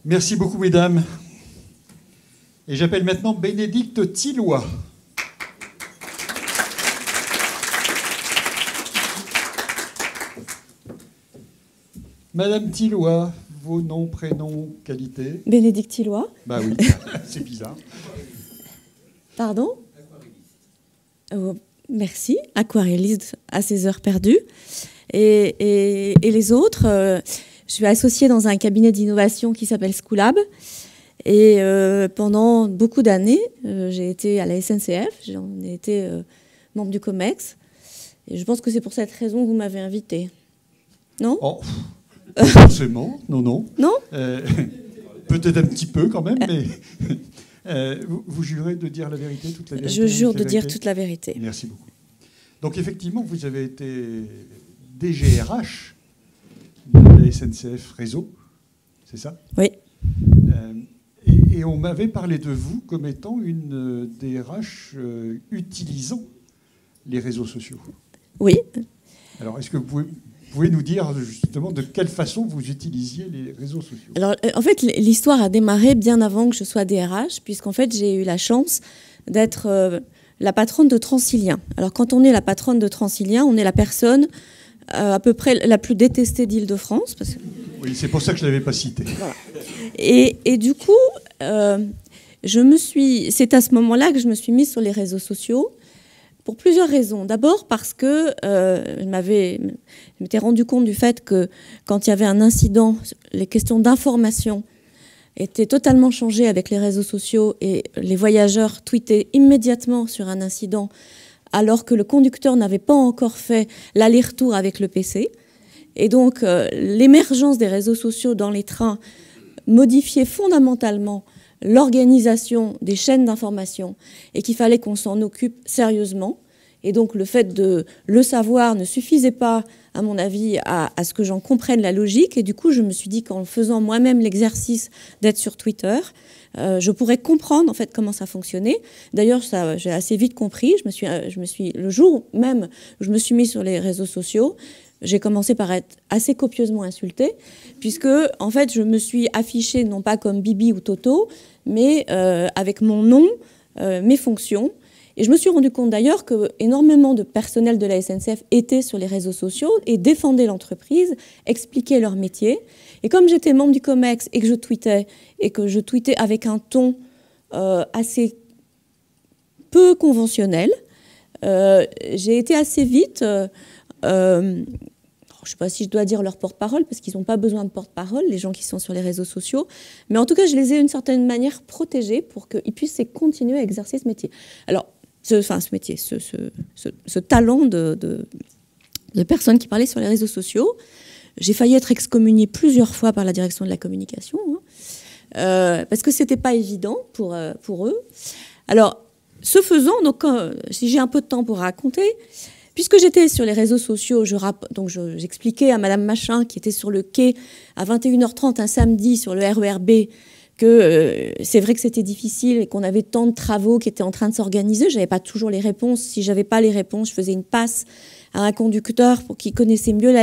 Merci beaucoup, mesdames. Et j'appelle maintenant Bénédicte Thilloy. Madame Thilloy, vos noms, prénoms, qualités? Bénédicte Thilloy. Bah oui, c'est bizarre. Pardon? Merci, aquarelliste à ses heures perdues. Et les autres, je suis associée dans un cabinet d'innovation qui s'appelle Schoolab. Et pendant beaucoup d'années, j'ai été à la SNCF, j'en ai été membre du COMEX. Et je pense que c'est pour cette raison que vous m'avez invitée. Non? Oh, pas forcément, non, non. Non? Peut-être un petit peu quand même, mais... vous jurez de dire la vérité, toute la vérité? Je jure de dire toute la vérité. Merci beaucoup. Donc effectivement, vous avez été DGRH de la SNCF Réseau, c'est ça? Oui. Et on m'avait parlé de vous comme étant une DRH utilisant les réseaux sociaux. Oui. Alors, est-ce que vous pouvez nous dire justement de quelle façon vous utilisiez les réseaux sociaux? Alors, en fait, l'histoire a démarré bien avant que je sois DRH, puisqu'en fait, j'ai eu la chance d'être la patronne de Transilien. Alors, quand on est la patronne de Transilien, on est la personne à peu près la plus détestée d'Île-de-France. Parce que... Oui, c'est pour ça que je ne l'avais pas cité. Voilà. Et du coup, c'est à ce moment-là que je me suis mise sur les réseaux sociaux. Pour plusieurs raisons. D'abord parce que je m'étais rendu compte du fait que quand il y avait un incident, les questions d'information étaient totalement changées avec les réseaux sociaux et les voyageurs tweetaient immédiatement sur un incident alors que le conducteur n'avait pas encore fait l'aller-retour avec le PC. Et donc l'émergence des réseaux sociaux dans les trains modifiait fondamentalement l'organisation des chaînes d'information et qu'il fallait qu'on s'en occupe sérieusement. Et donc le fait de le savoir ne suffisait pas, à mon avis, à ce que j'en comprenne la logique. Et du coup, je me suis dit qu'en faisant moi-même l'exercice d'être sur Twitter, je pourrais comprendre en fait comment ça fonctionnait. D'ailleurs, ça, j'ai assez vite compris. Le jour même où je me suis mise sur les réseaux sociaux, j'ai commencé par être assez copieusement insultée, puisque en fait, je me suis affichée non pas comme Bibi ou Toto, mais avec mon nom, mes fonctions. Et je me suis rendu compte d'ailleurs que énormément de personnel de la SNCF étaient sur les réseaux sociaux et défendaient l'entreprise, expliquaient leur métier. Et comme j'étais membre du COMEX et que je tweetais avec un ton assez peu conventionnel, j'ai été assez vite... je ne sais pas si je dois dire leur porte-parole, parce qu'ils n'ont pas besoin de porte-parole, les gens qui sont sur les réseaux sociaux. Mais en tout cas, je les ai d'une certaine manière protégés pour qu'ils puissent continuer à exercer ce métier. Alors, ce talent de personnes qui parlaient sur les réseaux sociaux. J'ai failli être excommuniée plusieurs fois par la direction de la communication, parce que ce n'était pas évident pour eux. Alors, ce faisant, donc, si j'ai un peu de temps pour raconter... Puisque j'étais sur les réseaux sociaux, j'expliquais à Madame Machin, qui était sur le quai à 21h30 un samedi sur le RER B, que c'est vrai que c'était difficile et qu'on avait tant de travaux qui étaient en train de s'organiser. Je n'avais pas toujours les réponses. Si je n'avais pas les réponses, je faisais une passe à un conducteur qui connaissait mieux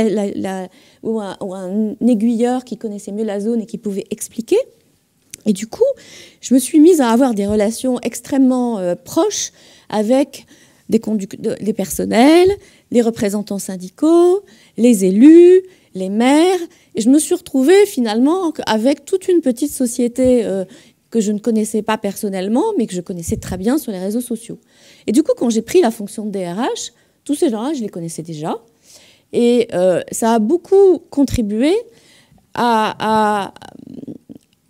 ou un aiguilleur qui connaissait mieux la zone et qui pouvait expliquer. Et du coup, je me suis mise à avoir des relations extrêmement proches avec... des personnels, les représentants syndicaux, les élus, les maires. Et je me suis retrouvée finalement avec toute une petite société que je ne connaissais pas personnellement, mais que je connaissais très bien sur les réseaux sociaux. Et du coup, quand j'ai pris la fonction de DRH, tous ces gens-là, je les connaissais déjà. Et ça a beaucoup contribué à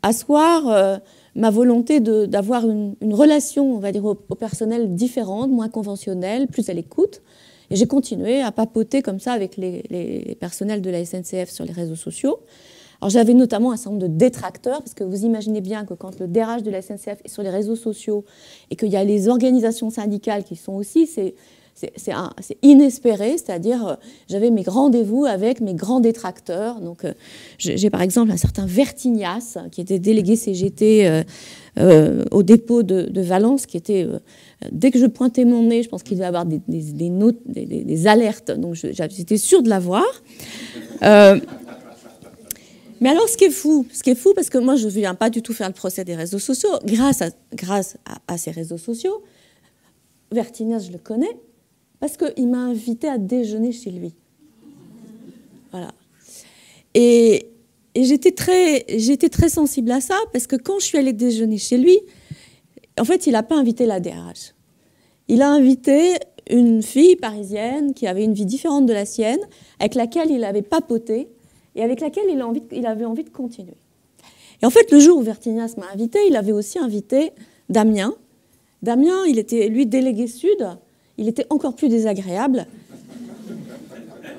asseoir... ma volonté d'avoir une relation, on va dire, au personnel différente, moins conventionnelle, plus à l'écoute. Et j'ai continué à papoter comme ça avec les personnels de la SNCF sur les réseaux sociaux. Alors j'avais notamment un certain nombre de détracteurs, parce que vous imaginez bien que quand le DRH de la SNCF est sur les réseaux sociaux et qu'il y a les organisations syndicales qui sont aussi, c'est inespéré, c'est-à-dire j'avais mes rendez-vous avec mes grands détracteurs. Donc j'ai par exemple un certain Vertignas qui était délégué CGT au dépôt de Valence, qui était dès que je pointais mon nez, je pense qu'il devait avoir des notes, des alertes, donc j'étais sûre de l'avoir. Mais alors, ce qui est fou, parce que moi, je ne viens pas du tout faire le procès des réseaux sociaux, grâce à ces réseaux sociaux, Vertinias, je le connais, parce qu'il m'a invité à déjeuner chez lui. Voilà. Et j'étais très sensible à ça, parce que quand je suis allée déjeuner chez lui, en fait, il n'a pas invité la DRH. Il a invité une fille parisienne qui avait une vie différente de la sienne, avec laquelle il avait papoté, et avec laquelle il avait envie de continuer. Et en fait, le jour où Vertinias m'a invité, il avait aussi invité Damien. Damien, il était, lui, délégué Sud. Il était encore plus désagréable.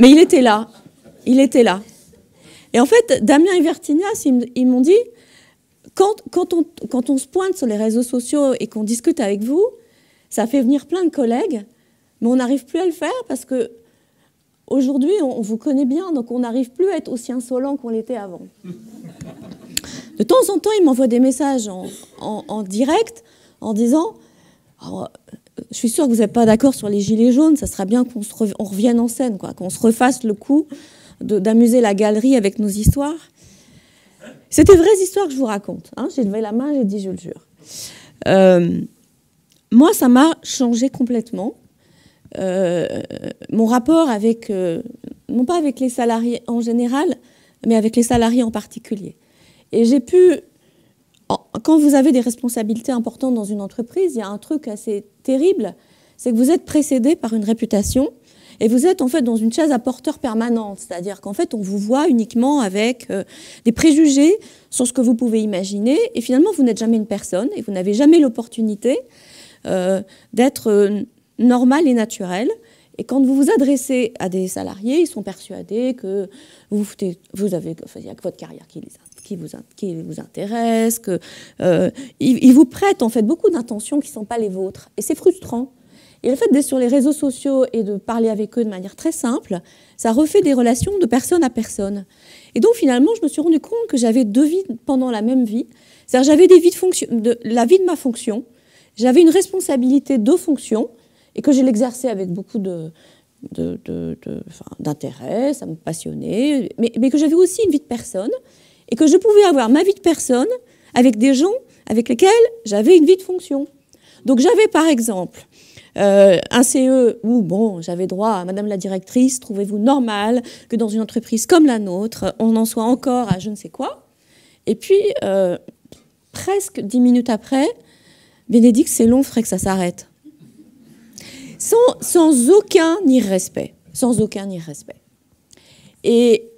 Mais il était là. Il était là. Et en fait, Damien et Vertinias, ils m'ont dit, quand on se pointe sur les réseaux sociaux et qu'on discute avec vous, ça fait venir plein de collègues, mais on n'arrive plus à le faire parce que aujourd'hui, on vous connaît bien, donc on n'arrive plus à être aussi insolent qu'on l'était avant. De temps en temps, il m'envoie des messages en direct en disant oh, « Je suis sûre que vous n'êtes pas d'accord sur les gilets jaunes, ça serait bien qu'on revienne en scène, quoi, qu'on se refasse le coup d'amuser la galerie avec nos histoires. » C'est des vraies histoires que je vous raconte. Hein. J'ai levé la main, j'ai dit « Je le jure ». Moi, ça m'a changé complètement. Mon rapport avec, non pas avec les salariés en général, mais avec les salariés en particulier. Et j'ai pu, quand vous avez des responsabilités importantes dans une entreprise, il y a un truc assez terrible, c'est que vous êtes précédé par une réputation et vous êtes en fait dans une chaise à porteur permanente, c'est-à-dire qu'en fait on vous voit uniquement avec des préjugés sur ce que vous pouvez imaginer et finalement vous n'êtes jamais une personne et vous n'avez jamais l'opportunité d'être normal et naturel. Et quand vous vous adressez à des salariés, ils sont persuadés que il y a que votre carrière qui vous intéresse, ils vous prêtent en fait beaucoup d'intentions qui ne sont pas les vôtres. Et c'est frustrant. Et le fait d'être sur les réseaux sociaux et de parler avec eux de manière très simple, ça refait des relations de personne à personne. Et donc finalement, je me suis rendu compte que j'avais 2 vies pendant la même vie. C'est-à-dire j'avais des vies la vie de ma fonction, j'avais une responsabilité de fonction, et que je l'exerçais avec beaucoup d'intérêt, ça me passionnait, mais que j'avais aussi une vie de personne, et que je pouvais avoir ma vie de personne avec des gens avec lesquels j'avais une vie de fonction. Donc j'avais par exemple un CE où bon, j'avais droit à Madame la directrice, trouvez-vous normal que dans une entreprise comme la nôtre, on en soit encore à je ne sais quoi. Et puis, presque 10 minutes après, Bénédicte, c'est long, il faudrait que ça s'arrête. Sans aucun irrespect. Sans aucun irrespect. Et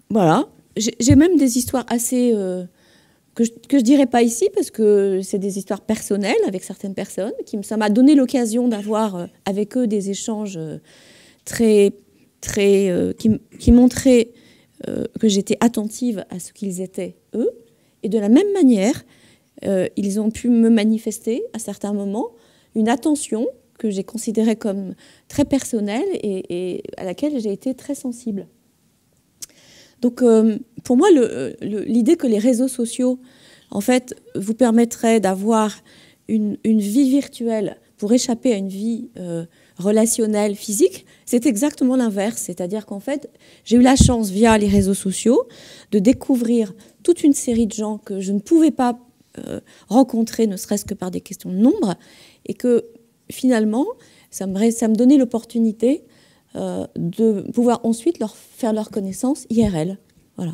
voilà, j'ai même des histoires assez... que je ne dirais pas ici, parce que c'est des histoires personnelles avec certaines personnes. Ça m'a donné l'occasion d'avoir avec eux des échanges qui montraient que j'étais attentive à ce qu'ils étaient, eux. Et de la même manière, ils ont pu me manifester, à certains moments, une attention que j'ai considérée comme très personnelle et à laquelle j'ai été très sensible. Donc, pour moi, l'idée que les réseaux sociaux, en fait, vous permettraient d'avoir une vie virtuelle pour échapper à une vie relationnelle, physique, c'est exactement l'inverse. C'est-à-dire qu'en fait, j'ai eu la chance, via les réseaux sociaux, de découvrir toute une série de gens que je ne pouvais pas rencontrer, ne serait-ce que par des questions de nombre, et que, finalement, ça me donnait l'opportunité de pouvoir ensuite faire leur connaissance IRL. Voilà.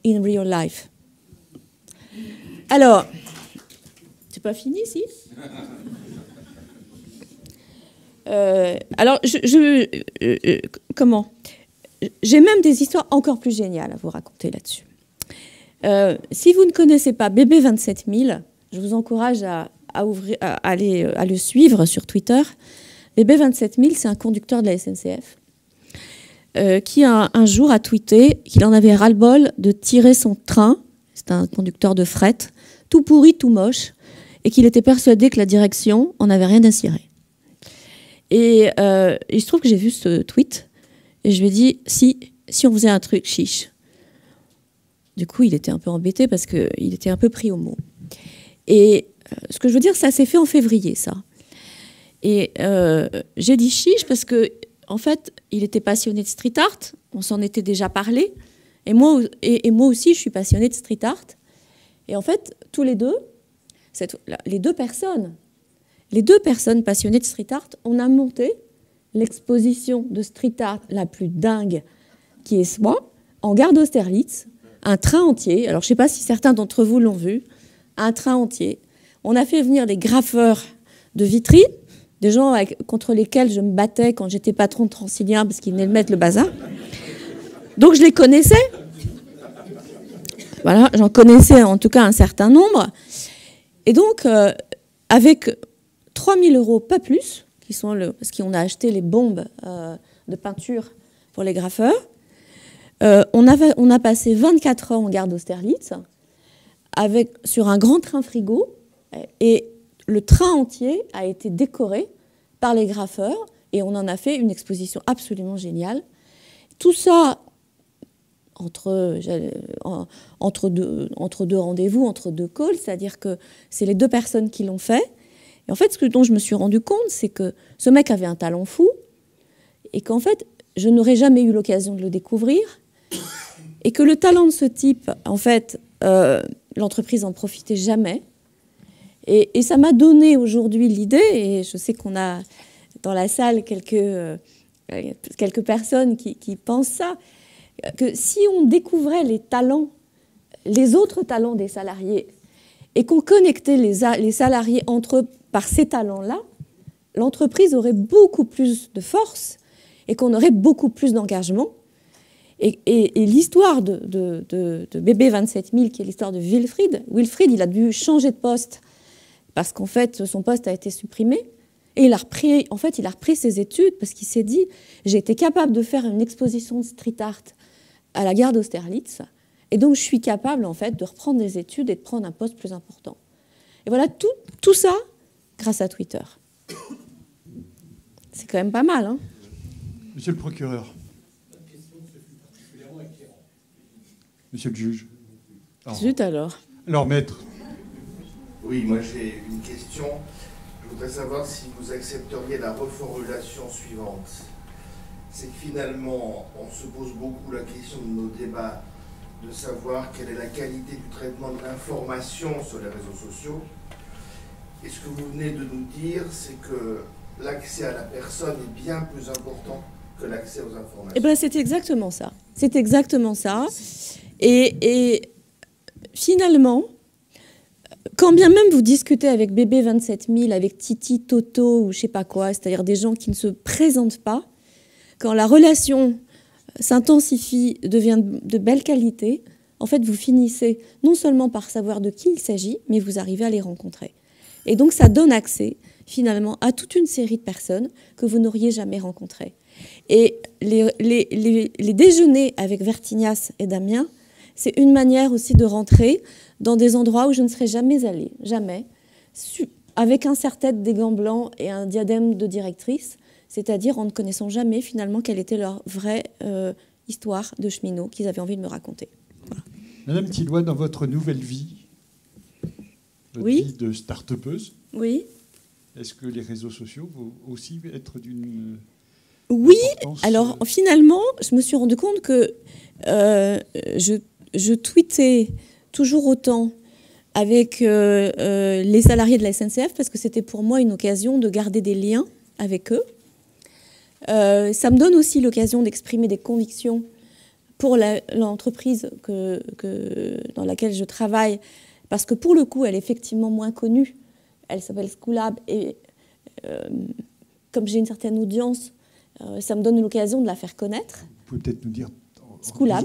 In real life. Alors, c'est pas fini, si? Alors, comment? J'ai même des histoires encore plus géniales à vous raconter là-dessus. Si vous ne connaissez pas Bébé 27000, je vous encourage à aller le suivre sur Twitter. Bébé 27000, c'est un conducteur de la SNCF qui un jour a tweeté qu'il en avait ras-le-bol de tirer son train, c'est un conducteur de fret, tout pourri, tout moche, et qu'il était persuadé que la direction en avait rien à cirer. Et il se trouve que j'ai vu ce tweet, et je lui ai dit, si on faisait un truc chiche. Du coup, il était un peu embêté parce qu'il était un peu pris au mot. Et ce que je veux dire, ça s'est fait en février, ça. Et j'ai dit chiche parce que, en fait, il était passionné de street art, on s'en était déjà parlé, Et moi aussi, je suis passionnée de street art. Et en fait, tous les deux, les deux personnes passionnées de street art, on a monté l'exposition de street art la plus dingue qui est soit en gare d'Austerlitz, un train entier. Alors, je ne sais pas si certains d'entre vous l'ont vu, un train entier. On a fait venir des graffeurs de Vitry, des gens contre lesquels je me battais quand j'étais patron de Transilien parce qu'ils venaient de mettre le bazar. Donc, je les connaissais. Voilà, j'en connaissais en tout cas un certain nombre. Et donc, avec 3 000 €, pas plus, parce qu'on a acheté les bombes de peinture pour les graffeurs, on a passé 24 heures en gare d'Austerlitz sur un grand train frigo, et le train entier a été décoré par les graffeurs, et on en a fait une exposition absolument géniale. Tout ça entre deux rendez-vous, entre deux calls, c'est-à-dire que c'est les deux personnes qui l'ont fait. Et en fait, ce dont je me suis rendu compte, c'est que ce mec avait un talent fou, et qu'en fait, je n'aurais jamais eu l'occasion de le découvrir, et que le talent de ce type, en fait, l'entreprise n'en profitait jamais. Et ça m'a donné aujourd'hui l'idée, et je sais qu'on a dans la salle quelques personnes qui pensent ça, que si on découvrait les autres talents des salariés, et qu'on connectait les salariés entre eux par ces talents-là, l'entreprise aurait beaucoup plus de force et qu'on aurait beaucoup plus d'engagement. Et l'histoire de Bébé 27 000, qui est l'histoire de Wilfried, il a dû changer de poste parce qu'en fait, son poste a été supprimé. Et il a repris ses études parce qu'il s'est dit, j'ai été capable de faire une exposition de street art à la gare d'Austerlitz. Et donc, je suis capable, en fait, de reprendre des études et de prendre un poste plus important. Et voilà, tout ça grâce à Twitter. C'est quand même pas mal, hein. Monsieur le procureur. Monsieur le juge. Zut alors. Alors, maître. Oui, moi j'ai une question. Je voudrais savoir si vous accepteriez la reformulation suivante. C'est que finalement, on se pose beaucoup la question de nos débats, de savoir quelle est la qualité du traitement de l'information sur les réseaux sociaux. Et ce que vous venez de nous dire, c'est que l'accès à la personne est bien plus important que l'accès aux informations. Eh bien, c'est exactement ça. C'est exactement ça. Et finalement, quand bien même vous discutez avec Bébé 27 000, avec Titi, Toto ou je ne sais pas quoi, c'est-à-dire des gens qui ne se présentent pas, quand la relation s'intensifie, devient de belle qualité, en fait, vous finissez non seulement par savoir de qui il s'agit, mais vous arrivez à les rencontrer. Et donc, ça donne accès, finalement, à toute une série de personnes que vous n'auriez jamais rencontrées. Et les déjeuners avec Vertignas et Damien, c'est une manière aussi de rentrer dans des endroits où je ne serais jamais allée, jamais, avec un serre-tête, des gants blancs et un diadème de directrice, c'est-à-dire en ne connaissant jamais finalement quelle était leur vraie histoire de cheminot qu'ils avaient envie de me raconter. Voilà. Madame Tilloy, dans votre nouvelle vie, votre vie de start-upeuse, oui. Est-ce que les réseaux sociaux vont aussi être d'une... Oui, alors finalement, je me suis rendu compte que je tweetais toujours autant avec les salariés de la SNCF parce que c'était pour moi une occasion de garder des liens avec eux. Ça me donne aussi l'occasion d'exprimer des convictions pour l'entreprise dans laquelle je travaille, parce que pour le coup, elle est effectivement moins connue. Elle s'appelle Schoolab et comme j'ai une certaine audience, ça me donne l'occasion de la faire connaître. Vous pouvez peut-être nous dire Schoolab,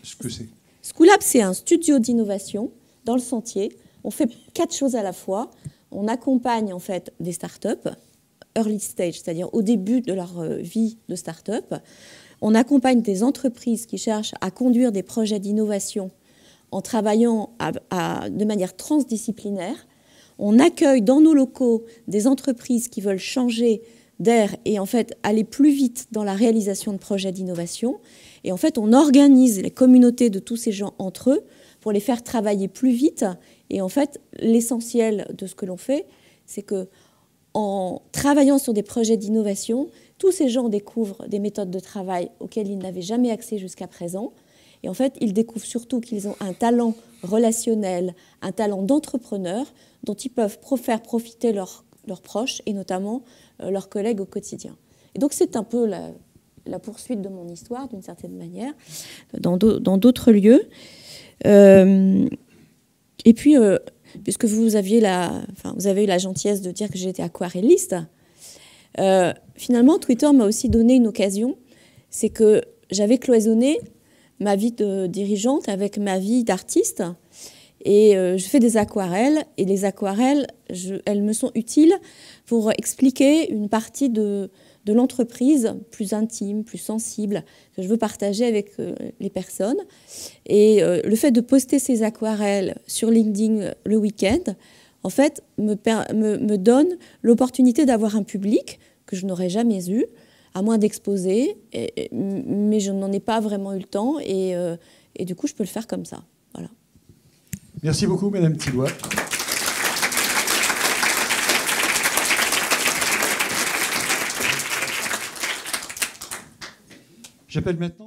ce que c'est. Schoolab, c'est un studio d'innovation dans le Sentier. On fait 4 choses à la fois. On accompagne en fait des startups, early stage, c'est-à-dire au début de leur vie de start-up. On accompagne des entreprises qui cherchent à conduire des projets d'innovation en travaillant de manière transdisciplinaire. On accueille dans nos locaux des entreprises qui veulent changer d'air et en fait aller plus vite dans la réalisation de projets d'innovation. Et en fait, on organise les communautés de tous ces gens entre eux pour les faire travailler plus vite. Et en fait, l'essentiel de ce que l'on fait, c'est que en travaillant sur des projets d'innovation, tous ces gens découvrent des méthodes de travail auxquelles ils n'avaient jamais accès jusqu'à présent. Et en fait, ils découvrent surtout qu'ils ont un talent relationnel, un talent d'entrepreneur dont ils peuvent faire profiter leurs proches et notamment leurs collègues au quotidien. Et donc c'est un peu la poursuite de mon histoire, d'une certaine manière, dans d'autres lieux. Et puis, puisque vous avez eu la gentillesse de dire que j'étais aquarelliste, finalement, Twitter m'a aussi donné une occasion. C'est que j'avais cloisonné ma vie de dirigeante avec ma vie d'artiste. Et je fais des aquarelles. Et les aquarelles, elles me sont utiles pour expliquer une partie de l'entreprise plus intime, plus sensible, que je veux partager avec les personnes. Et le fait de poster ces aquarelles sur LinkedIn le week-end, en fait, me donne l'opportunité d'avoir un public que je n'aurais jamais eu, à moins d'exposer, mais je n'en ai pas vraiment eu le temps, et du coup, je peux le faire comme ça. Voilà. Merci beaucoup, Madame Tilloy. J'appelle maintenant